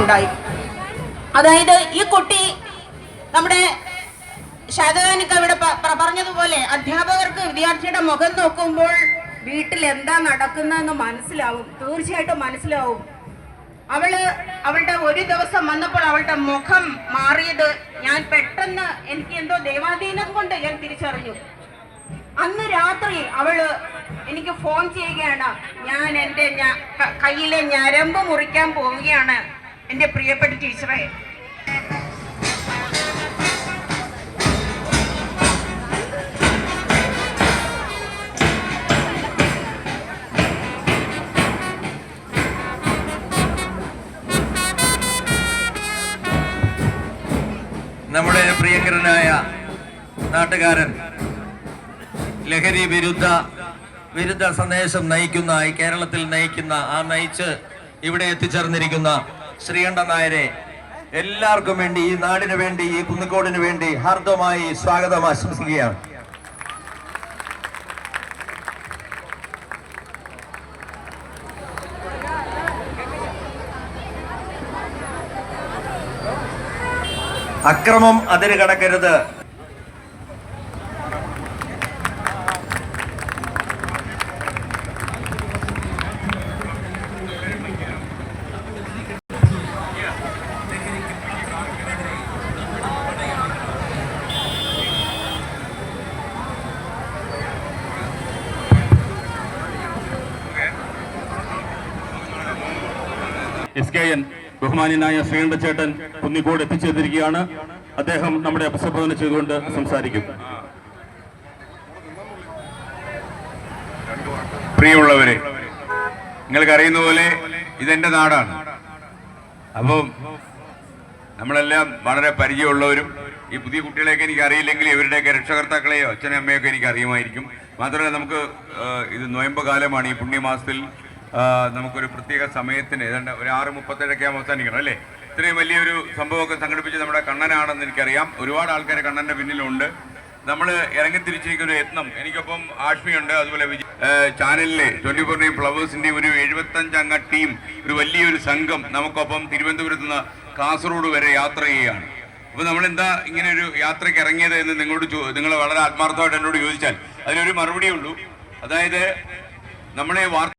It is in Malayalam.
ഉണ്ടായി. അതായത് ഈ കുട്ടി നമ്മുടെ ഷാജഹാനിക്ക് അവിടെ പറഞ്ഞതുപോലെ അധ്യാപകർക്ക് വിദ്യാർത്ഥിയുടെ മുഖം നോക്കുമ്പോൾ വീട്ടിൽ എന്താ നടക്കുന്നതെന്ന് മനസ്സിലാവും, തീർച്ചയായിട്ടും മനസ്സിലാവും. അവളുടെ ഒരു ദിവസം വന്നപ്പോൾ അവളുടെ മുഖം മാറിയത് ഞാൻ പെട്ടെന്ന് എനിക്ക് എന്തോ ദൈവാധീനം കൊണ്ട് ഞാൻ തിരിച്ചറിഞ്ഞു. അന്ന് രാത്രി അവള് എനിക്ക് ഫോൺ ചെയ്യുകയാണ്, ഞാൻ എൻ്റെ കയ്യിലെ ഞരമ്പ് മുറിക്കാൻ പോവുകയാണ് എൻ്റെ പ്രിയപ്പെട്ട ടീച്ചറെ. നമ്മുടെ പ്രിയങ്കരനായ നാട്ടുകാരൻ ലഹരി വിരുദ്ധ സന്ദേശം നയിക്കുന്ന, ഈ കേരളത്തിൽ നയിക്കുന്ന, നയിച്ച് ഇവിടെ എത്തിച്ചേർന്നിരിക്കുന്ന ശ്രീകണ്ഠൻ നായരെ എല്ലാവർക്കും വേണ്ടി, ഈ നാടിനു വേണ്ടി, ഈ കുന്നിക്കോടിനു വേണ്ടി ഹാർദമായി സ്വാഗതം ആശംസിക്കുകയാണ്. അക്രമം അതിര് കടക്കരുത്. SKN ബഹുമാന്യനായ ശ്രീകണ്ഠൻ ചേട്ടൻ കുന്നിക്കോട് എത്തിച്ചേർന്നിരിക്കുകയാണ്. അദ്ദേഹം നമ്മുടെ അഭിസംബോധന ചെയ്തുകൊണ്ട് സംസാരിക്കും. പ്രിയമുള്ളവരെ, നിങ്ങൾക്കറിയുന്ന പോലെ ഇതെന്റെ നാടാണ്. അപ്പം നമ്മളെല്ലാം വളരെ പരിചയമുള്ളവരും, ഈ പുതിയ കുട്ടികളെയൊക്കെ എനിക്ക് അറിയില്ലെങ്കിൽ ഇവരുടെയൊക്കെ രക്ഷകർത്താക്കളെയോ അച്ഛനും അമ്മയൊക്കെ എനിക്ക് അറിയുമായിരിക്കും. മാത്രമല്ല, നമുക്ക് ഇത് നൊയമ്പ് കാലമാണ്. ഈ പുണ്യമാസത്തിൽ നമുക്കൊരു പ്രത്യേക സമയത്തിന് ഏതാണ്ട് ഒരു 6:37 അവസാനിക്കണം അല്ലേ? ഇത്രയും വലിയൊരു സംഭവമൊക്കെ സംഘടിപ്പിച്ച് നമ്മുടെ കണ്ണനാണെന്ന് എനിക്കറിയാം. ഒരുപാട് ആൾക്കാർ കണ്ണൻ്റെ പിന്നിലുണ്ട്. നമ്മൾ ഇറങ്ങിത്തിരിച്ചിരിക്കുന്ന ഒരു യത്നം. എനിക്കൊപ്പം ആഷ്മിയുണ്ട്, അതുപോലെ ചാനലിലെ 24 ഫ്ലവേഴ്സിൻ്റെ ഒരു 75 അംഗ ടീം, ഒരു വലിയൊരു സംഘം നമുക്കൊപ്പം തിരുവനന്തപുരത്ത് നിന്ന് കാസർഗോഡ് വരെ യാത്ര ചെയ്യുകയാണ്. അപ്പോൾ നമ്മളെന്താ ഇങ്ങനെ ഒരു യാത്രയ്ക്ക് ഇറങ്ങിയത് എന്ന് നിങ്ങൾ വളരെ ആത്മാർത്ഥമായിട്ട് എന്നോട് ചോദിച്ചാൽ അതിനൊരു മറുപടിയേ ഉള്ളൂ. അതായത് നമ്മളെ